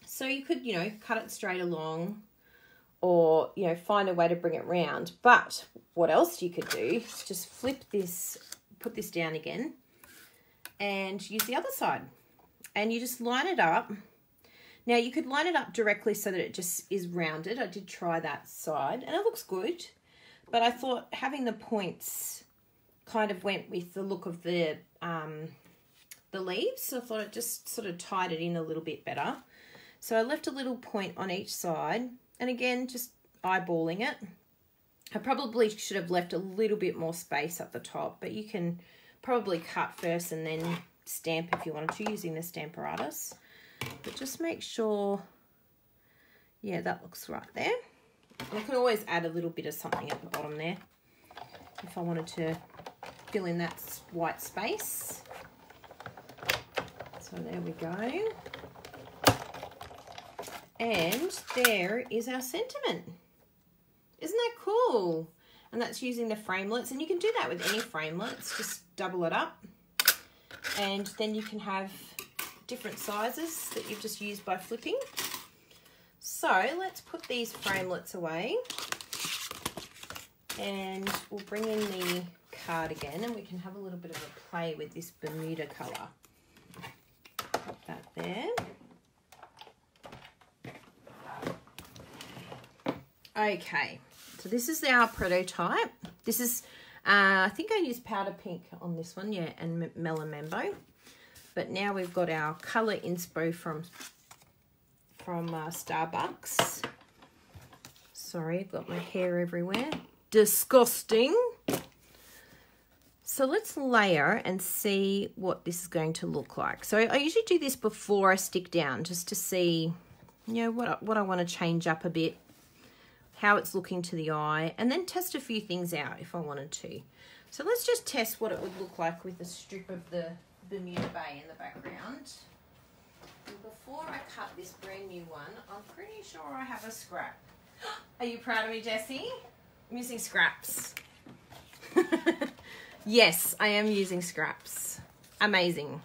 [SPEAKER 1] So you could, you know, cut it straight along or, you know, find a way to bring it round. But what else you could do is just flip this put this down again and use the other side. And you just line it up. Now you could line it up directly so that it just is rounded. I did try that side and it looks good. But I thought having the points kind of went with the look of the leaves. So I thought it just sort of tied it in a little bit better. So I left a little point on each side. And again, just eyeballing it. I probably should have left a little bit more space at the top, but you can probably cut first and then stamp if you wanted to using the Stamparatus. But just make sure, yeah, that looks right there. And I can always add a little bit of something at the bottom there if I wanted to fill in that white space. So there we go. And there is our sentiment. Isn't that cool? And that's using the framelits. And you can do that with any framelits. Just double it up. And then you can have different sizes that you've just used by flipping. So let's put these framelits away. And we'll bring in the card again. And we can have a little bit of a play with this Bermuda colour. Put that there. Okay, so this is our prototype. This is, I think I used powder pink on this one, yeah, and Melon Mambo. But now we've got our colour inspo from Starbucks. Sorry, I've got my hair everywhere. Disgusting. So let's layer and see what this is going to look like. So I usually do this before I stick down, just to see, you know, what I want to change up a bit, how it's looking to the eye, and then test a few things out if I wanted to. So let's just test what it would look like with a strip of the Bermuda Bay in the background. And before I cut this brand new one, I'm pretty sure I have a scrap. Are you proud of me, Jessie? I'm using scraps. Yes, I am using scraps. Amazing.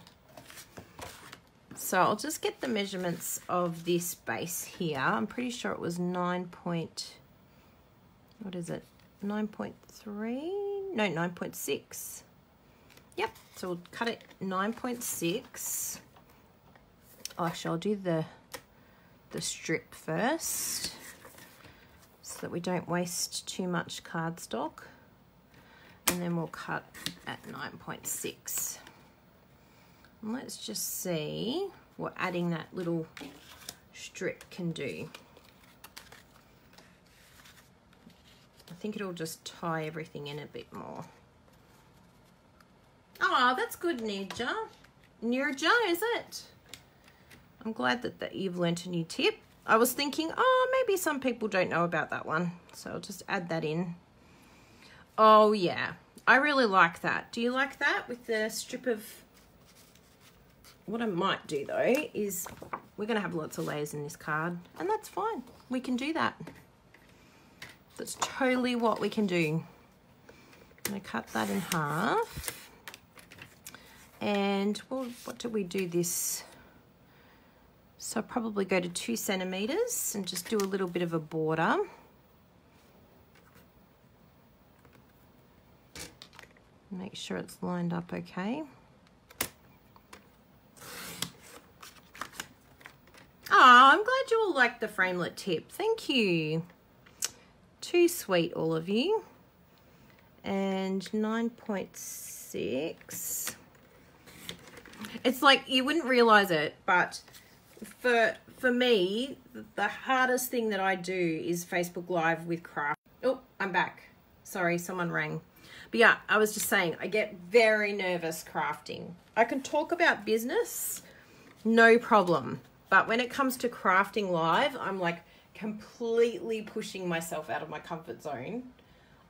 [SPEAKER 1] So I'll just get the measurements of this base here. I'm pretty sure it was 9.6. Yep, so we'll cut it 9.6. Oh, actually, I'll do the strip first so that we don't waste too much cardstock. And then we'll cut at 9.6. And let's just see what adding that little strip can do. I think it'll just tie everything in a bit more. Oh, that's good, Nirja. Nirja, is it? I'm glad that you've learnt a new tip. I was thinking, oh, maybe some people don't know about that one. So I'll just add that in. Oh, yeah. I really like that. Do you like that with the strip of... What I might do, though, is we're going to have lots of layers in this card. And that's fine. We can do that. That's totally what we can do. I'm going to cut that in half. And, well, what did we do this? So I'll probably go to 2 centimeters and just do a little bit of a border. Make sure it's lined up okay. Oh, I'm glad you all liked the framelit tip. Thank you. Too sweet, all of you. And 9.6. It's like you wouldn't realize it, but for me, the hardest thing that I do is Facebook Live with craft. Oh, I'm back. Sorry, someone rang. But yeah, I was just saying, I get very nervous crafting. I can talk about business, no problem. But when it comes to crafting live, I'm like completely pushing myself out of my comfort zone.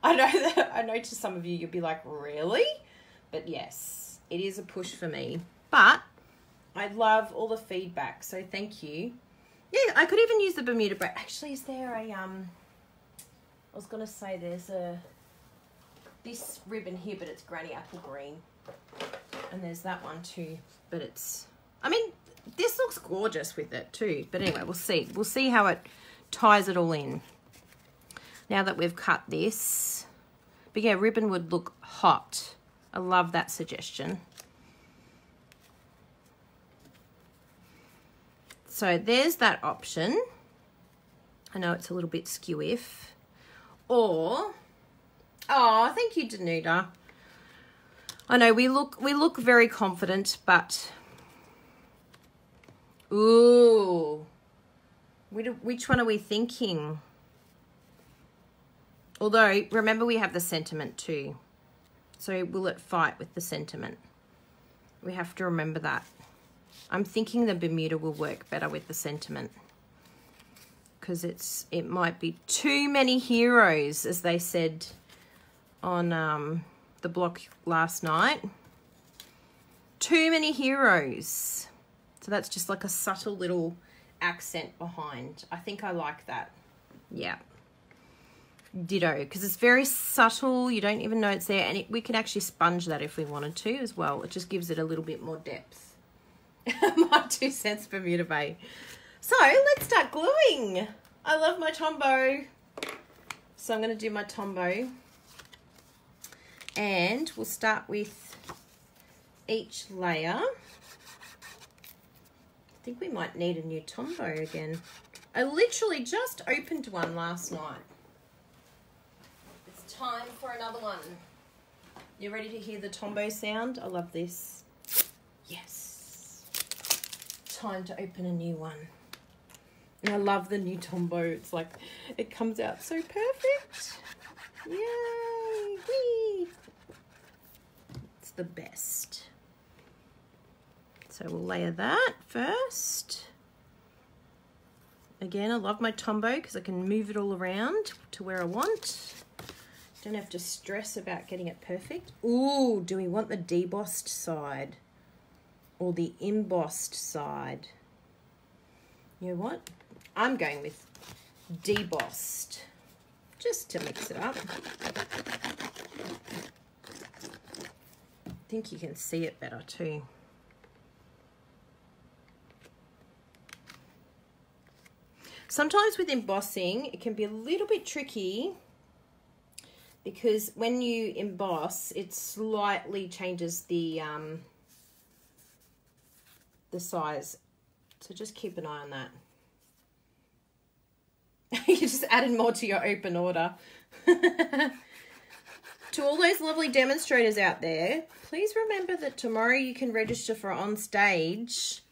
[SPEAKER 1] I know to some of you, you'll be like, really? But yes, it is a push for me. But I love all the feedback, so thank you. Yeah, I could even use the Bermuda Bay. Actually, is there a, I was going to say there's this ribbon here, but it's Granny Apple Green. And there's that one too, but it's, I mean, this looks gorgeous with it too. But anyway, we'll see. We'll see how it ties it all in. Now that we've cut this. But yeah, ribbon would look hot I love that suggestion. So there's that option. I know it's a little bit skew-if. Or, oh, thank you, Danuta. I know we look very confident, but ooh, which one are we thinking? Although, remember we have the sentiment too. So will it fight with the sentiment? We have to remember that. I'm thinking the Bermuda will work better with the sentiment because it might be too many heroes, as they said on the blog last night. Too many heroes. So that's just like a subtle little accent behind. I think I like that. Yeah. Ditto, because it's very subtle. You don't even know it's there, and we can actually sponge that if we wanted to as well. It just gives it a little bit more depth. My 2 cents, Bermuda Bay. So let's start gluing. I love my Tombow. So I'm going to do my Tombow. And we'll start with each layer. I think we might need a new Tombow again. I literally just opened one last night. It's time for another one. You ready to hear the Tombow sound? I love this. Yes. Time to open a new one. And I love the new Tombow. It's like, it comes out so perfect. Yay! Whee! It's the best. So we'll layer that first. Again, I love my Tombow because I can move it all around to where I want. Don't have to stress about getting it perfect. Ooh, do we want the debossed side or the embossed side? You know what? I'm going with debossed, just to mix it up. I think you can see it better too. Sometimes with embossing, it can be a little bit tricky because when you emboss, it slightly changes the size. So just keep an eye on that. You just added more to your open order. To all those lovely demonstrators out there, please remember that tomorrow you can register for On Stage.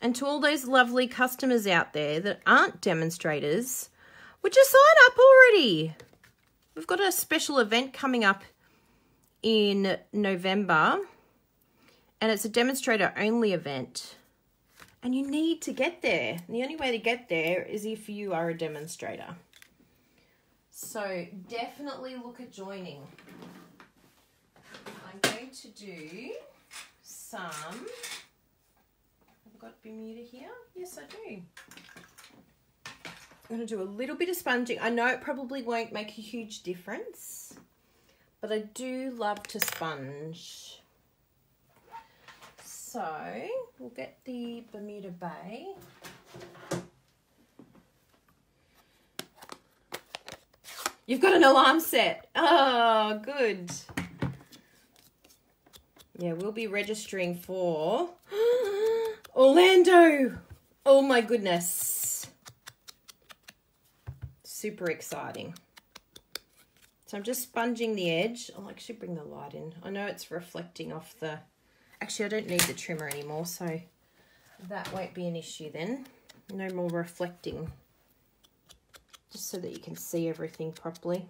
[SPEAKER 1] And to all those lovely customers out there that aren't demonstrators, would you sign up already? We've got a special event coming up in November, and it's a demonstrator only event. And you need to get there. And the only way to get there is if you are a demonstrator. So definitely look at joining. I'm going to do some... Have I got Bermuda here? Yes, I do. I'm going to do a little bit of sponging. I know it probably won't make a huge difference, but I do love to sponge. So we'll get the Bermuda Bay. You've got an alarm set. Oh, good. Yeah, we'll be registering for Orlando. Oh my goodness. Super exciting. So I'm just sponging the edge. I'll actually bring the light in. I know it's reflecting off the... Actually, I don't need the trimmer anymore, so that won't be an issue then. No more reflecting. Just so that you can see everything properly.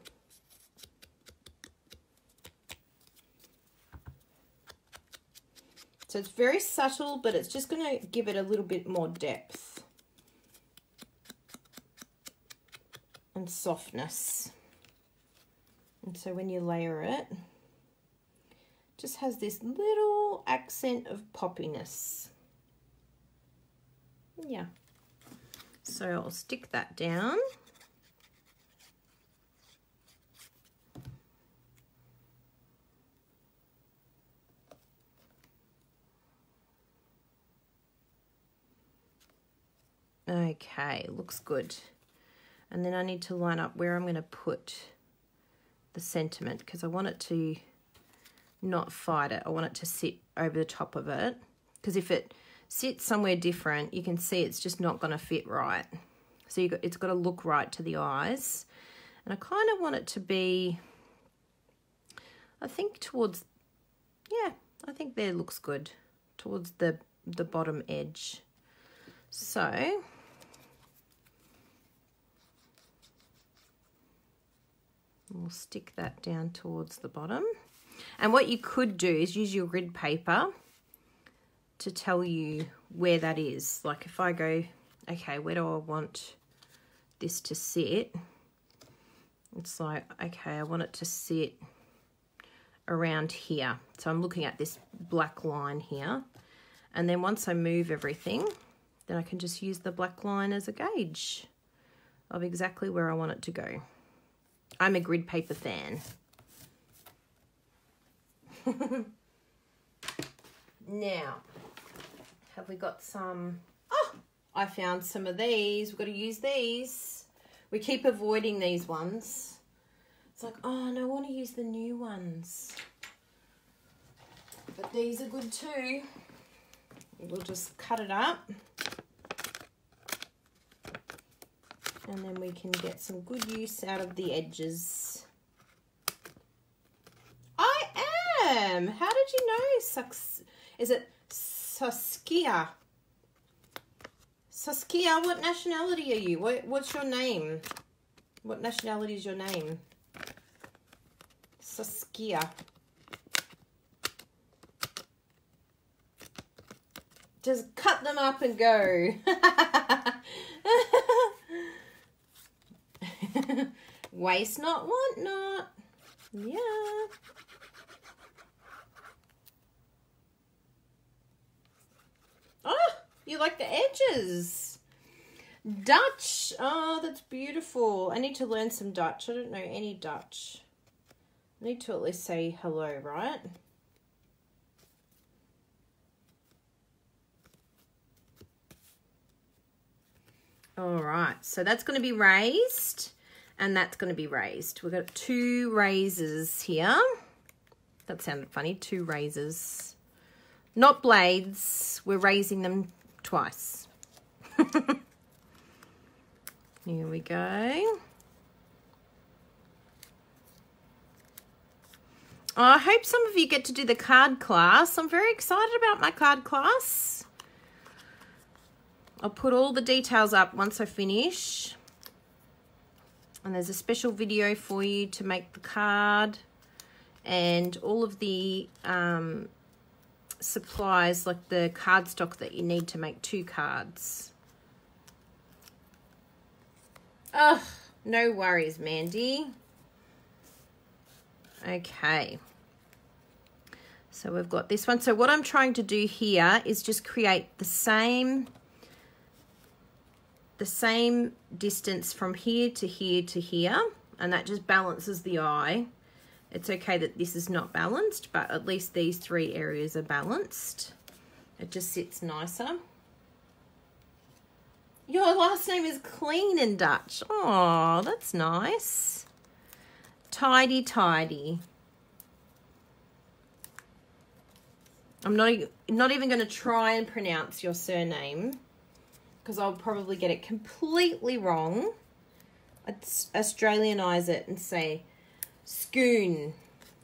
[SPEAKER 1] So it's very subtle, but it's just going to give it a little bit more depth and softness. And so when you layer it, just has this little accent of poppiness. Yeah. So I'll stick that down. Okay, looks good. And then I need to line up where I'm going to put the sentiment because I want it to not fight it. I want it to sit over the top of it, because if it sits somewhere different, you can see it's just not going to fit right. So it's got to look right to the eyes. And I kind of want it to be, I think towards, yeah, I think there looks good, towards the bottom edge. So we'll stick that down towards the bottom. And what you could do is use your grid paper to tell you where that is. Like if I go, okay, where do I want this to sit? It's like, okay, I want it to sit around here. So I'm looking at this black line here. And then once I move everything, then I can just use the black line as a gauge of exactly where I want it to go. I'm a grid paper fan. Now, have we got some? Oh, I found some of these. We've got to use these. We keep avoiding these ones. It's like, oh no, I want to use the new ones. But these are good too. We'll just cut it up. And then we can get some good use out of the edges. I am! How did you know? Is it Saskia? Saskia, what nationality are you? What's your name? What nationality is your name? Saskia. Just cut them up and go. Waste not, want not. Yeah. Oh, you like the edges. Dutch. Oh, that's beautiful. I need to learn some Dutch. I don't know any Dutch. I need to at least say hello, right? All right, so that's going to be raised and that's going to be raised. We've got 2 raises here. That sounded funny, 2 raises. Not blades, we're raising them twice. Here we go. I hope some of you get to do the card class. I'm very excited about my card class. I'll put all the details up once I finish. And there's a special video for you to make the card. And all of the supplies, like the cardstock that you need to make 2 cards. Oh, no worries, Mandy. Okay. So we've got this one. So what I'm trying to do here is just create the same distance from here to here to here, and that just balances the eye. It's okay that this is not balanced, but at least these 3 areas are balanced. It just sits nicer. Your last name is Clean in Dutch. Oh, that's nice. Tidy, tidy. I'm not even going to try and pronounce your surname, because I'll probably get it completely wrong. I'd Australianize it and say schoon,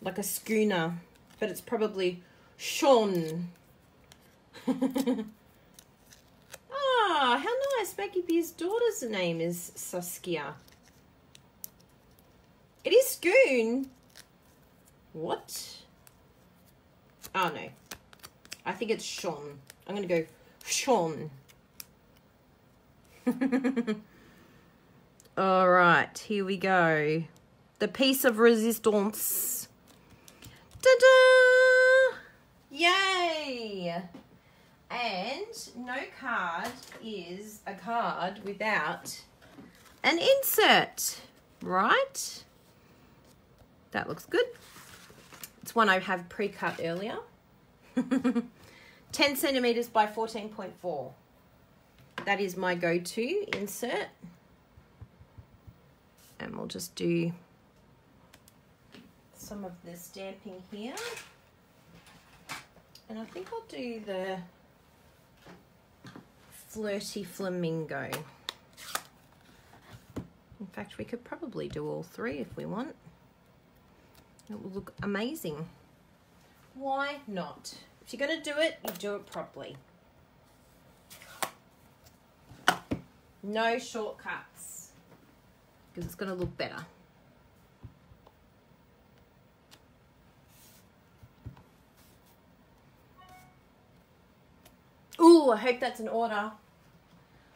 [SPEAKER 1] like a schooner, but it's probably Sean. Ah, how nice. Maggie Beer's daughter's name is Saskia. It is Schoon. What? Oh, no. I think it's Sean. I'm going to go Sean. All right, here we go. The piece of resistance. Ta-da! Yay! And no card is a card without an insert, right? That looks good. It's one I have pre-cut earlier. 10 centimeters by 14.4. That is my go-to insert. And we'll just do some of the stamping here. And I think I'll do the Flirty Flamingo. In fact, we could probably do all three if we want. It will look amazing. Why not? If you're going to do it, you do it properly. No shortcuts, because it's going to look better. Ooh, I hope that's an order.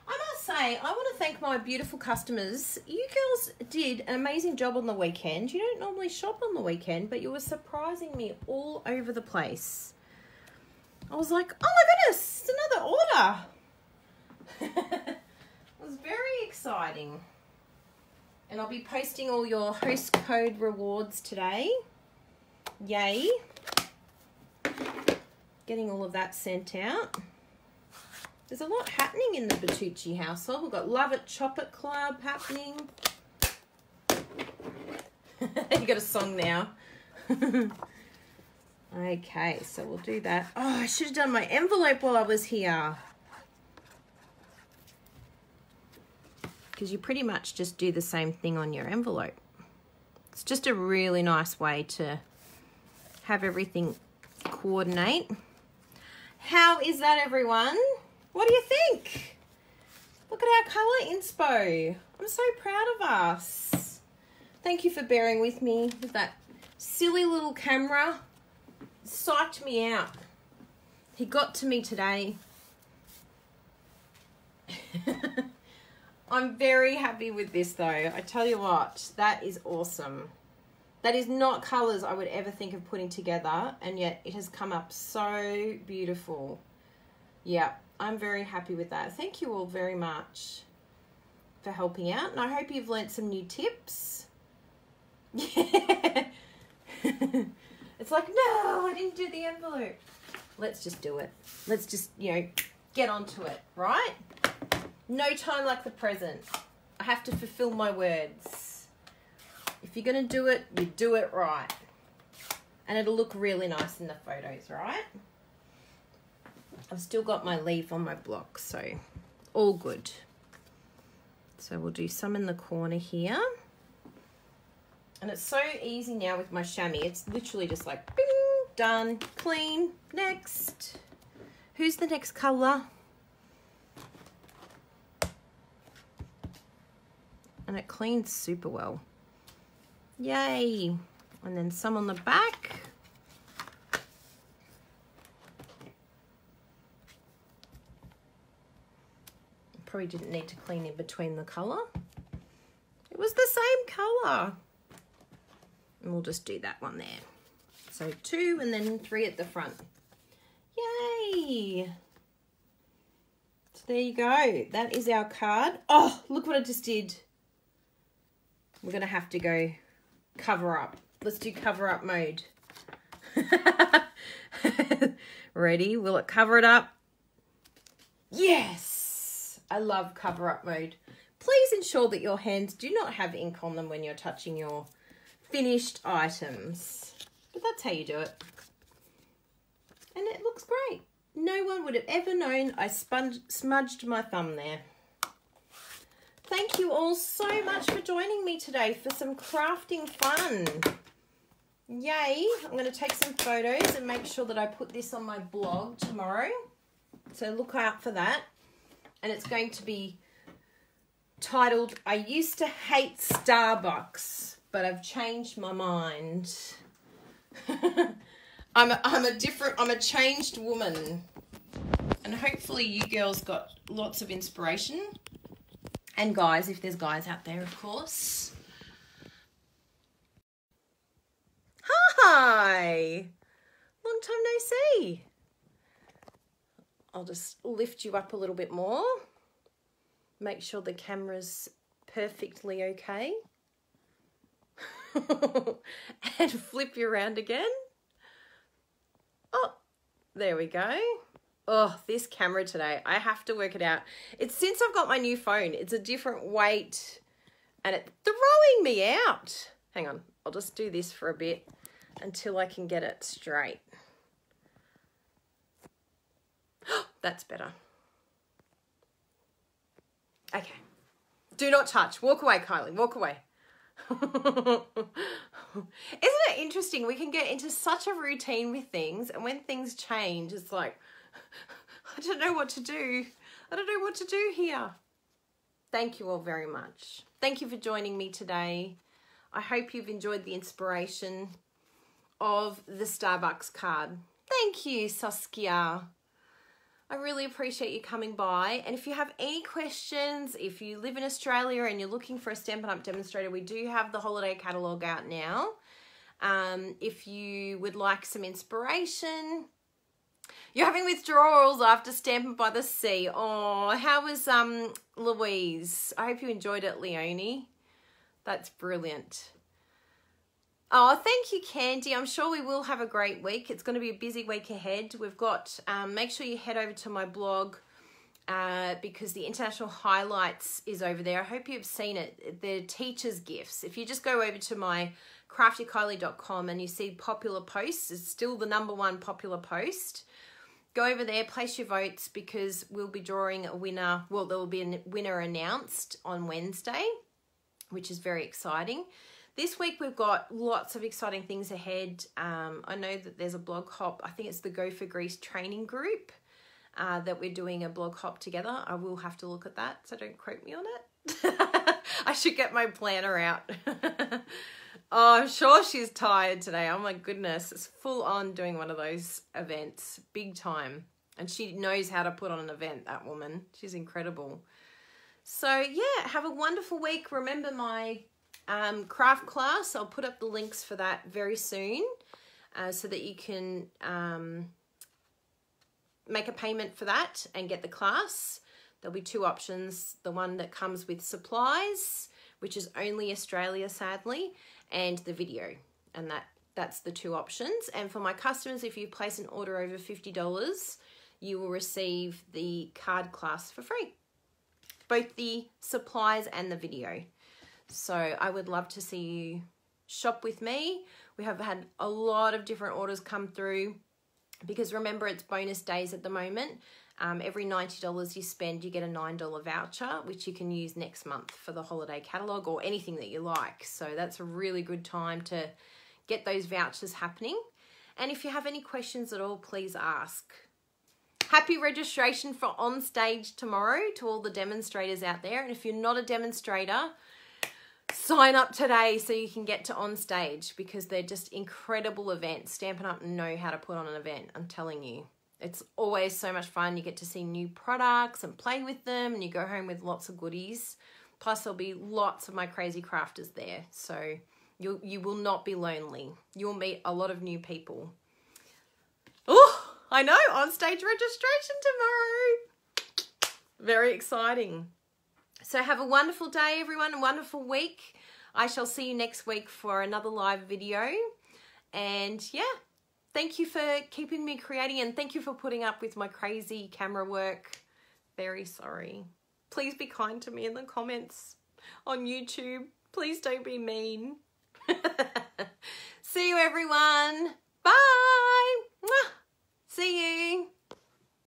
[SPEAKER 1] I must say, I want to thank my beautiful customers. You girls did an amazing job on the weekend. You don't normally shop on the weekend, but you were surprising me all over the place. I was like, oh my goodness, it's another order. It was very exciting. And I'll be posting all your host code rewards today. Yay. Getting all of that sent out. There's a lot happening in the Bertucci household. We've got Love It Chop It Club happening. You got a song now. Okay, so we'll do that. Oh, I should have done my envelope while I was here. Because you pretty much just do the same thing on your envelope. It's just a really nice way to have everything coordinate. How is that, everyone? What do you think? Look at our colour inspo. I'm so proud of us. Thank you for bearing with me with that silly little camera. It psyched me out. He got to me today. I'm very happy with this though. I tell you what, that is awesome. That is not colours I would ever think of putting together, and yet it has come up so beautiful. Yeah, I'm very happy with that. Thank you all very much for helping out, and I hope you've learnt some new tips. Yeah. It's like, no, I didn't do the envelope. Let's just do it. Let's just, you know, get onto it, right? No time like the present. I have to fulfill my words. If you're going to do it, you do it right. And it'll look really nice in the photos, right? I've still got my leaf on my block, so all good. So we'll do some in the corner here. And it's so easy now with my chamois. It's literally just like, bing, done, clean, next. Who's the next colour? And it cleans super well. Yay. And then some on the back. Probably didn't need to clean in between the colour. It was the same colour. And we'll just do that one there. So 2 and then 3 at the front. Yay. So there you go. That is our card. Oh, look what I just did. We're going to have to go cover up. Let's do cover up mode. Ready? Will it cover it up? Yes! I love cover up mode. Please ensure that your hands do not have ink on them when you're touching your finished items. But that's how you do it. And it looks great. No one would have ever known I smudged my thumb there. Thank you all so much for joining me today for some crafting fun. Yay. I'm going to take some photos and make sure that I put this on my blog tomorrow. So look out for that. And it's going to be titled, I used to hate Starbucks, but I've changed my mind. I'm a changed woman. And hopefully you girls got lots of inspiration. And guys, if there's guys out there, of course. Hi! Long time no see. I'll just lift you up a little bit more. Make sure the camera's perfectly okay. And flip you around again. Oh, there we go. Oh, this camera today, I have to work it out. It's since I've got my new phone, it's a different weight and it's throwing me out. Hang on, I'll just do this for a bit until I can get it straight. That's better. Okay. Do not touch. Walk away, Kylie. Walk away. Isn't it interesting? We can get into such a routine with things, and when things change, it's like, I don't know what to do. I don't know what to do here. Thank you all very much. Thank you for joining me today. I hope you've enjoyed the inspiration of the Starbucks card. Thank you, Saskia. I really appreciate you coming by. And if you have any questions, if you live in Australia and you're looking for a Stampin' Up! Demonstrator, we do have the holiday catalogue out now. If you would like some inspiration, you're having withdrawals after Stampin' by the Sea. Oh, how was Louise? I hope you enjoyed it, Leonie. That's brilliant. Oh, thank you, Candy. I'm sure we will have a great week. It's going to be a busy week ahead. We've got, make sure you head over to my blog because the International Highlights is over there. I hope you've seen it. The teacher's gifts. If you just go over to my craftykylie.com and you see popular posts, it's still the #1 popular post. Go over there, place your votes because we'll be drawing a winner. Well, there will be a winner announced on Wednesday, which is very exciting. This week we've got lots of exciting things ahead. I know that there's a blog hop. I think it's the Go for Greece training group that we're doing a blog hop together. I will have to look at that, so don't quote me on it. I should get my planner out. Oh, I'm sure she's tired today. Oh my goodness. It's full on doing one of those events. Big time. And she knows how to put on an event, that woman. She's incredible. So yeah, have a wonderful week. Remember my craft class. I'll put up the links for that very soon so that you can make a payment for that and get the class. There'll be 2 options. The one that comes with supplies, which is only Australia, sadly, and the video. And that's the 2 options. And for my customers, if you place an order over $50, you will receive the card class for free. Both the supplies and the video. So I would love to see you shop with me. We have had a lot of different orders come through because remember it's bonus days at the moment. Every $90 you spend, you get a $9 voucher, which you can use next month for the holiday catalogue or anything that you like. So that's a really good time to get those vouchers happening. And if you have any questions at all, please ask. Happy registration for On Stage tomorrow to all the demonstrators out there. And if you're not a demonstrator, sign up today so you can get to On Stage because they're just incredible events. Stampin' Up! Know how to put on an event, I'm telling you. It's always so much fun. You get to see new products and play with them and you go home with lots of goodies. Plus there'll be lots of my crazy crafters there. So you will not be lonely. You'll meet a lot of new people. Oh, I know, On Stage registration tomorrow. Very exciting. So have a wonderful day, everyone, a wonderful week. I shall see you next week for another live video. And yeah, thank you for keeping me creating and thank you for putting up with my crazy camera work. Very sorry. Please be kind to me in the comments on YouTube. Please don't be mean. See you, everyone. Bye. See you.